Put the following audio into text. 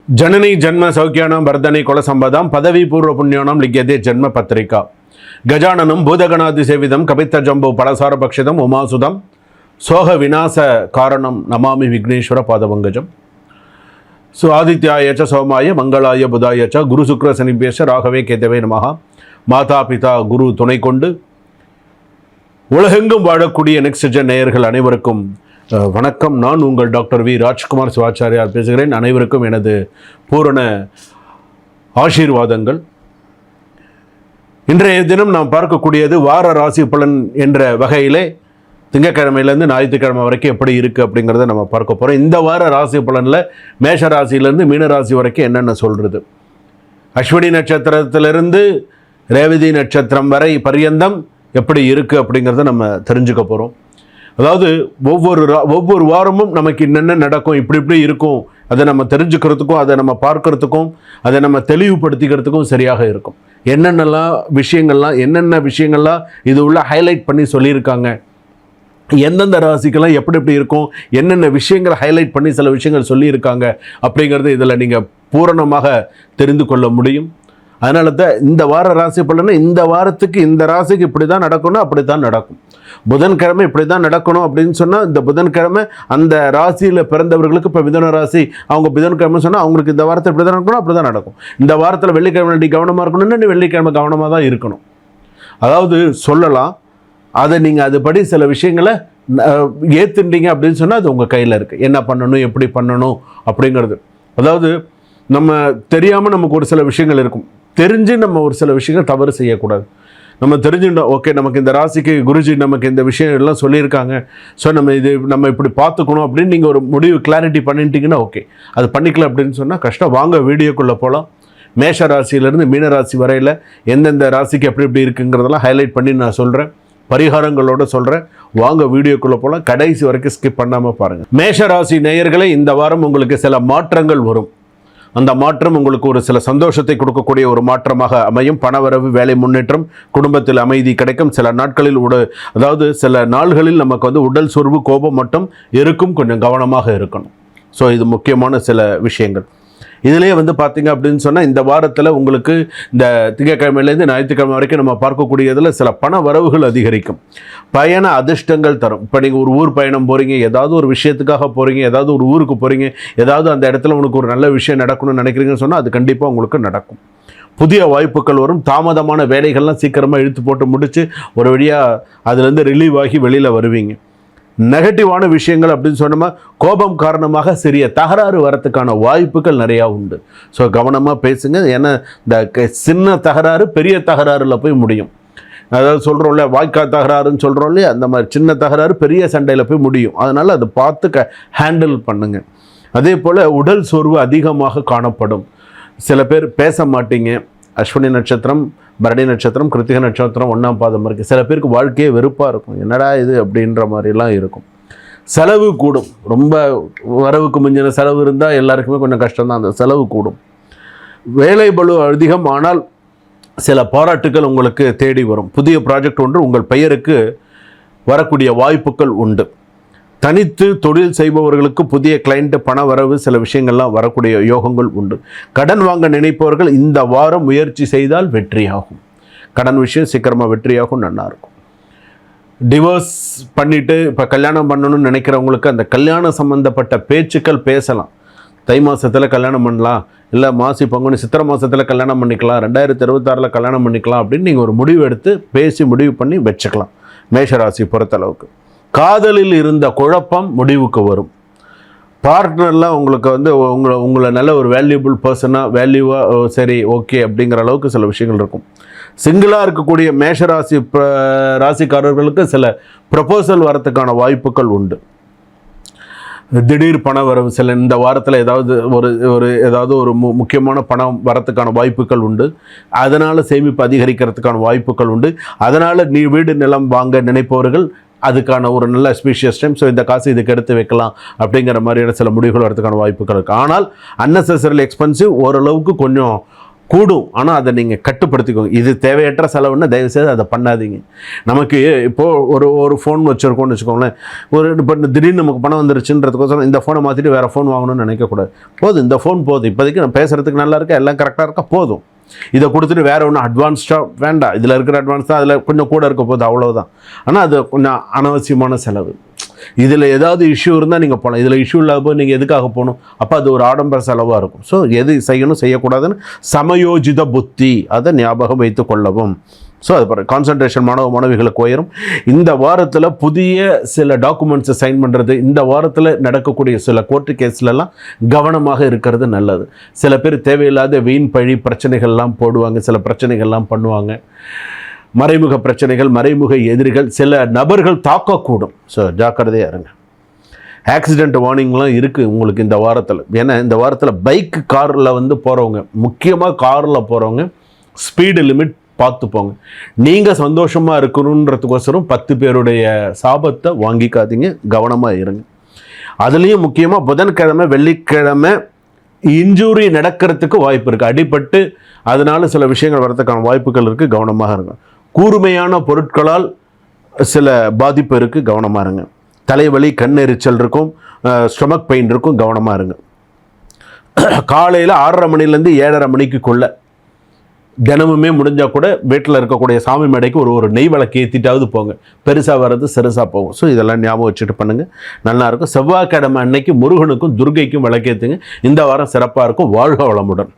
जननी जन्म सौख्यानां वर्धने कुलसंपदां पदवी पूर्व पुण्यानां लिख्यते जन्म पत्रिका गजाननं भूतगणादिसेवितं कपित्थजम्बो फलसारभक्षितम् उमासुतं सोह विनाश कारणं नमामि विघ्नेश्वर पादपङ्कजम् सो आदित्याय च सोमाय मंगलाय बुधाय च गुरु शुक्र शनिभ्यश्च राघवे केतवे नमः माता पिता गुरु துணை கொண்டு உலகெங்கும் வாழக்கூடிய நெக்ஸ்ட் ஜென் நேயர்கள் அனைவருக்கும் வணக்கம். நான் உங்கள் டாக்டர் வி ராஜ்குமார் சிவாச்சாரியார் பேசுகிறேன். அனைவருக்கும் எனது பூரண ஆசீர்வாதங்கள். இன்றைய தினம் நாம் பார்க்கக்கூடியது வார ராசி பலன் என்ற வகையிலே திங்கக்கிழமையிலேருந்து ஞாயிற்றுக்கிழமை வரைக்கும் எப்படி இருக்குது அப்படிங்கிறத நம்ம பார்க்க போகிறோம். இந்த வார ராசி பலனில் மேஷ ராசியிலேருந்து மீன ராசி வரைக்கும் என்னென்ன சொல்கிறது, அஸ்வினி நட்சத்திரத்திலிருந்து ரேவதி நட்சத்திரம் வரை பரியந்தம் எப்படி இருக்குது அப்படிங்கிறத நம்ம தெரிஞ்சுக்க போகிறோம். அதாவது ஒவ்வொரு வாரமும் நமக்கு என்னென்ன நடக்கும், இப்படி இருக்கும், அதை நம்ம தெரிஞ்சுக்கிறதுக்கும் அதை நம்ம பார்க்கறதுக்கும் அதை நம்ம தெளிவுபடுத்திக்கிறதுக்கும் சரியாக இருக்கும். என்னென்ன விஷயங்கள்லாம் இது உள்ள ஹைலைட் பண்ணி சொல்லியிருக்காங்க, எந்தெந்த ராசிக்கெல்லாம் எப்படி இருக்கும், என்னென்ன விஷயங்களை ஹைலைட் பண்ணி சில விஷயங்கள் சொல்லியிருக்காங்க அப்படிங்கிறது இதில் நீங்கள் பூரணமாக தெரிந்து கொள்ள முடியும். அதனால தான் இந்த வார ராசி பலனை இந்த வாரத்துக்கு இந்த ராசிக்கு இப்படி தான் நடக்கணும், அப்படி தான் நடக்கும். புதன்கிழமை இப்படி தான் நடக்கணும் அப்படின்னு சொன்னால் இந்த புதன்கிழமை அந்த ராசியில் பிறந்தவர்களுக்கு இப்போ மிதுன ராசி அவங்க புதன்கிழமை சொன்னால் அவங்களுக்கு இந்த வாரத்தில் இப்படி தான் நடக்கணும், அப்படி தான் நடக்கும். இந்த வாரத்தில் வெள்ளிக்கிழமை கவனமாக இருக்கணும்னு வெள்ளிக்கிழமை கவனமாக தான் இருக்கணும். அதாவது சொல்லலாம், அதை நீங்கள் அதுபடி சில விஷயங்களை ஏற்றுட்டீங்க அப்படின்னு சொன்னால் அது உங்கள் கையில் இருக்குது. என்ன பண்ணணும், எப்படி பண்ணணும் அப்படிங்கிறது. அதாவது நம்ம தெரியாமல் நமக்கு ஒரு சில விஷயங்கள் இருக்கும், தெரிஞ்சு நம்ம ஒரு சில விஷயங்கள் தவறு செய்யக்கூடாது. நம்ம தெரிஞ்சுட்டோம், ஓகே நமக்கு இந்த ராசிக்கு குருஜி நமக்கு இந்த விஷயம் எல்லாம் சொல்லியிருக்காங்க, ஸோ நம்ம இப்படி பார்த்துக்கணும் அப்படின்னு நீங்கள் ஒரு முடிவு கிளாரிட்டி பண்ணிட்டீங்கன்னா ஓகே. அது பண்ணிக்கல அப்படின்னு சொன்னால் கஷ்டம். வாங்க வீடியோக்குள்ளே போகலாம். மேஷ ராசியிலேருந்து மீன ராசி வரையில் எந்தெந்த ராசிக்கு எப்படி இருக்குங்கிறதெல்லாம் ஹைலைட் பண்ணி நான் சொல்கிறேன், பரிகாரங்களோடு சொல்கிறேன். வாங்க வீடியோக்குள்ளே போகலாம். கடைசி வரைக்கும் ஸ்கிப் பண்ணாமல் பாருங்கள். மேஷ ராசி நேயர்களே, இந்த வாரம் உங்களுக்கு சில மாற்றங்கள் வரும். அந்த மாற்றம் உங்களுக்கு ஒரு சில சந்தோஷத்தை கொடுக்கக்கூடிய ஒரு மாற்றமாக அமையும். பணவரவு, வேலை முன்னேற்றம், குடும்பத்தில் அமைதி கிடைக்கும். சில நாட்களில் அதாவது சில நாள்களில் நமக்கு உடல் சோர்வு, கோபம் மட்டும் இருக்கும், கொஞ்சம் கவனமாக இருக்கணும். ஸோ இது முக்கியமான சில விஷயங்கள். இதிலே பார்த்தீங்க அப்படின்னு சொன்னால் இந்த வாரத்தில் உங்களுக்கு இந்த திங்கக்கிழமையிலேருந்து ஞாயிற்றுக்கிழமை வரைக்கும் நம்ம பார்க்கக்கூடியதில் சில பண வரவுகள் அதிகரிக்கும், பயண அதிர்ஷ்டங்கள் தரும். இப்போ நீங்கள் ஒரு ஊர் பயணம் போகிறீங்க, ஏதாவது ஒரு விஷயத்துக்காக போகிறீங்க, ஏதாவது ஒரு ஊருக்கு போகிறீங்க, ஏதாவது அந்த இடத்துல உங்களுக்கு ஒரு நல்ல விஷயம் நடக்கணும்னு நினைக்கிறீங்கன்னு சொன்னால் அது கண்டிப்பாக உங்களுக்கு நடக்கும். புதிய வாய்ப்புகள் வரும். தாமதமான வேலைகள்லாம் சீக்கிரமாக இழுத்து போட்டு முடித்து ஒரு வழியாக அதுலேருந்து ரிலீவ் ஆகி வெளியில் வருவீங்க. நெகட்டிவான விஷயங்கள் அப்படின்னு சொன்னோமா, கோபம் காரணமாக சிறிய தகராறு வரத்துக்கான வாய்ப்புகள் நிறையா உண்டு. ஸோ கவனமாக பேசுங்க. ஏன்னா இந்த சின்ன தகராறு பெரிய தகராறில் போய் முடியும். அதாவது சொல்கிறோம்ல, வாய்க்கால் தகராறுன்னு சொல்கிறோம் இல்லையா, அந்த மாதிரி சின்ன தகராறு பெரிய சண்டையில் போய் முடியும். அதனால் அதை பார்த்து ஹேண்டில் பண்ணுங்கள். அதே போல் உடல் சோர்வு அதிகமாக காணப்படும். சில பேர் பேச மாட்டீங்க. அஸ்வினி நட்சத்திரம், பரணி நட்சத்திரம், கிருத்திகை நட்சத்திரம் 1ஆம் பாதம் இருக்குது. சில பேருக்கு வாழ்க்கையே வெறுப்பாக இருக்கும், என்னடா இது அப்படின்ற மாதிரிலாம் இருக்கும். செலவு கூடும். ரொம்ப வரவுக்கு மிஞ்சின செலவு இருந்தால் எல்லாருக்குமே கொஞ்சம் கஷ்டம்தான். அந்த செலவு கூடும். வேலை பளு அதிகம், ஆனால் சில பாராட்டுகள் உங்களுக்கு தேடி வரும். புதிய ப்ராஜெக்ட் ஒன்று உங்கள் பெயருக்கு வரக்கூடிய வாய்ப்புகள் உண்டு. தனித்து தொழில் செய்பவர்களுக்கு புதிய கிளைண்ட், பண வரவு, சில விஷயங்கள்லாம் வரக்கூடிய யோகங்கள் உண்டு. கடன் வாங்க நினைப்பவர்கள் இந்த வாரம் முயற்சி செய்தால் வெற்றியாகும். கடன் விஷயம் சீக்கிரமாக வெற்றியாகும், நல்லாயிருக்கும். டிவோர்ஸ் பண்ணிவிட்டு இப்போ கல்யாணம் பண்ணணும்னு நினைக்கிறவங்களுக்கு அந்த கல்யாணம் சம்மந்தப்பட்ட பேச்சுக்கள் பேசலாம். தை மாதத்தில் கல்யாணம் பண்ணலாம், இல்லை மாசி பங்குனி சித்திரை மாதத்தில் கல்யாணம் பண்ணிக்கலாம், 2026 கல்யாணம் பண்ணிக்கலாம் அப்படின்னு நீங்கள் ஒரு முடிவு எடுத்து பேசி முடிவு பண்ணி வச்சுக்கலாம். மேஷராசி பொறுத்தளவுக்கு காதலில் இருந்த குழப்பம் முடிவுக்கு வரும். பார்ட்னர்லாம் உங்களுக்கு உங்களை நல்ல ஒரு வேல்யூபிள் பர்சனாக, வேல்யூவாக, சரி ஓகே அப்படிங்கிற அளவுக்கு சில விஷயங்கள் இருக்கும். சிங்கிளாக இருக்கக்கூடிய மேஷராசி ராசிக்காரர்களுக்கு சில ப்ரப்போசல் வரத்துக்கான வாய்ப்புகள் உண்டு. திடீர் பண வரவு, சில இந்த வாரத்தில் ஏதாவது ஒரு முக்கியமான பணம் வரத்துக்கான வாய்ப்புகள் உண்டு. அதனால் சேமிப்பு அதிகரிக்கிறதுக்கான வாய்ப்புகள் உண்டு. அதனால் வீடு நிலம் வாங்க நினைப்பவர்கள் அதுக்கான ஒரு நல்ல ஸ்பீஷியஸ் டைம். ஸோ இந்த காசு இதுக்கு எடுத்து வைக்கலாம் அப்படிங்கிற மாதிரியான சில முடிவுகள் வரதுக்கான வாய்ப்புகள் இருக்குது. ஆனால் அன்னெசரி எக்ஸ்பென்சிவ், ஓரளவுக்கு கொஞ்சம் கூடும். ஆனால் அதை நீங்கள் கட்டுப்படுத்திக்கோங்க. இது தேவையற்ற செலவுன்னா தயவுசெய்து அதை பண்ணாதீங்க. நமக்கு இப்போது ஒரு ஃபோன் வச்சுருக்கோம்னு வச்சுக்கோங்களேன். இப்போ திடீர்னு நமக்கு பணம் வந்துருச்சுன்றதுக்கோசரம் இந்த ஃபோனை மாற்றிட்டு வேறு ஃபோன் வாங்கணும்னு நினைக்கக்கூடாது. போதும், இந்த ஃபோன் போதும், இப்போதைக்கு நான் பேசுகிறதுக்கு நல்லா இருக்கா, எல்லாம் கரெக்டாக இருக்கா, போதும். இதை கொடுத்துட்டு வேறு ஒன்றும் அட்வான்ஸ்டாக வேண்டாம். இதில் இருக்கிற அட்வான்ஸ் தான் அதில் கொஞ்சம் கூட இருக்க போகுது, அவ்வளோதான். ஆனால் அது கொஞ்சம் அனாவசியமான செலவு. இதில் ஏதாவது இஷ்யூ இருந்தால் நீங்கள் போகலாம். இதில் இஷ்யூ இல்லாத போது நீங்கள் எதுக்காக போகணும்? அப்போ அது ஒரு ஆடம்பர செலவாக இருக்கும். ஸோ எது செய்யணும் செய்யக்கூடாதுன்னு சமயோஜித புத்தி, அதை ஞாபகம் வைத்து கொள்ளவும். ஸோ அது பாருங்கள், கான்சன்ட்ரேஷன் மாணவிகளுக்கு உயரும். இந்த வாரத்தில் புதிய சில டாக்குமெண்ட்ஸை சைன் பண்ணுறது, இந்த வாரத்தில் நடக்கக்கூடிய சில கோர்ட்டு கேஸ்லலாம் கவனமாக இருக்கிறது நல்லது. சில பேர் தேவையில்லாத வீண் பழி பிரச்சனைகள்லாம் போடுவாங்க, சில பிரச்சனைகள்லாம் பண்ணுவாங்க. மறைமுக பிரச்சனைகள், மறைமுக எதிரிகள், சில நபர்கள் தாக்கக்கூடும். ஸோ ஜாக்கிரதையாக இருங்க. ஆக்சிடெண்ட் வார்னிங்லாம் இருக்குது உங்களுக்கு இந்த வாரத்தில். ஏன்னா இந்த வாரத்தில் பைக் காரில் போகிறவங்க, முக்கியமாக காரில் போகிறவங்க ஸ்பீடு லிமிட் பார்த்து போங்க. நீங்கள் சந்தோஷமாக இருக்கணுன்றதுக்கோசரம் 10 பேருடைய சாபத்தை வாங்கிக்காதீங்க, கவனமாக இருங்க. அதுலேயும் முக்கியமாக புதன்கிழமை வெள்ளிக்கிழமை இன்ஜூரி நடக்கிறதுக்கு வாய்ப்பு இருக்குது. அடிபட்டு அதனால சில விஷயங்கள் வரதுக்கான வாய்ப்புகள் இருக்குது, கவனமாக இருங்க. கூர்மையான பொருட்களால் சில பாதிப்பு இருக்குது, கவனமாக இருங்க. தலைவலி, கண்ணெரிச்சல் இருக்கும், ஸ்டொமக் பெயின் இருக்கும், கவனமாக இருங்க. காலையில் 6:30 மணிலேருந்து 7:30 மணிக்குள்ள தினமுமே முடிஞ்சால் கூட வீட்டில் இருக்கக்கூடிய சாமி மேடைக்கு ஒரு நெய் விளக்கு ஏற்றிட்டாவது போங்க. பெருசாக வர்றது சிறுசாக போகும். ஸோ இதெல்லாம் ஞாபகம் வச்சுட்டு பண்ணுங்கள், நல்லாயிருக்கும். செவ்வாய்க்கிழமை அன்னைக்கு முருகனுக்கும் துர்கைக்கும் விளக்கேற்றுங்க. இந்த வாரம் சிறப்பாக இருக்கும். வாழ்க வளமுடன்.